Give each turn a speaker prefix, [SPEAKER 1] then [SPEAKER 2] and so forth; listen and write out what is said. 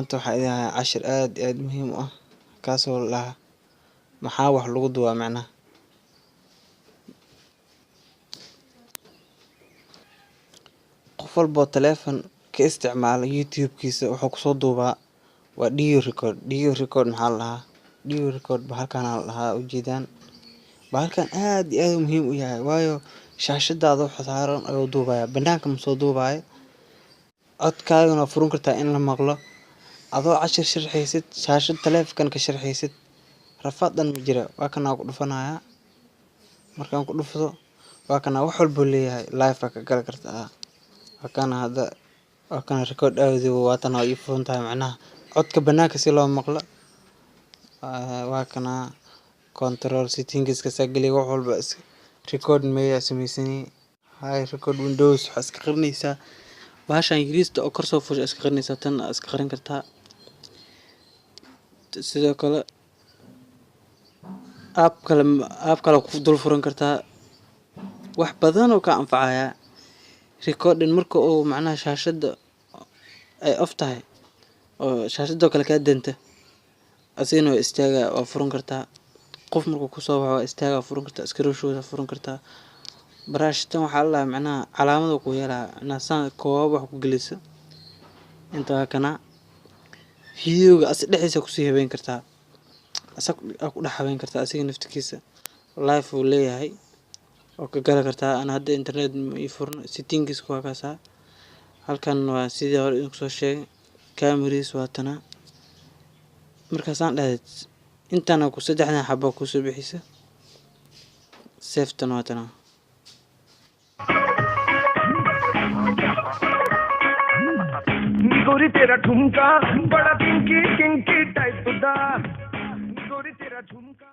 [SPEAKER 1] maanta waxaa idin hayaa cashir aad iyo aad muhiim u ah kaasoo lahaa maxaa wax lagu duwaa macnaha. Qof walbo telephone ka isticmaala YouTube-kiisa wuxuu kusoo duubaa waa DU record. DU record maxaa la dhahaa? DU record bahalkan la dhahaa ujeedaan. Bahalkan aad iyo aad muhiim u yahay waayo shaashadaada wax saaran ayuu duubaya. Banaanka ma soo duubaayo. Codkaagana waa furan kartaa in la maqlo. Adoo cashir sharxaysid shaashad telephone ka sharxaysid. Rafadan ma jira waa kana ku dhufanaya. Markaan ku dhufto waa kana wax walbo leeyahay live ka gali kartaa. Waa kana record audio waa tan oo iPhone tahay macnaha codka banaanka si loo maqlo. Waa kana control settings ka sagli wax walba record meeya sameysani. Hay record Windows waxa iska qarnaysa. Bahashan yariista oo kor soo fuusha iska qarnaysa tan iska qarin kartaa. Sidoo kale app kale ku dul furan kartaa. Wax badan oo ka anfacaya. Recording marka oo macnaha shaashada ay off tahay oo shaashada kale ka danta asina istaaga oo furan kartaa. Qof markuu ku soo baxo istaaga furan kartaa screenshot furan kartaa. Barashtan waxa la macnaha calaamado ku yeelaa nasaan koob wax ku geliso. Inta kana video-ga as dhexdiisa ku sii habeyn kartaa. Asak ku dhex habeyn kartaa asiga naftiisa live uu leeyahay oo ka gali kartaa ana hadda internet ii furno settings ku kaasa. Halkan waa sidii hore inuu soo sheegay cameras waa tana. Markaas aan dhahayd intana ku saddexdan xabba ku soo bixisa. Save tan waa tana.
[SPEAKER 2] गोरी तेरा ठुमका बड़ा kinky kinky type दा गोरी तेरा ठुमका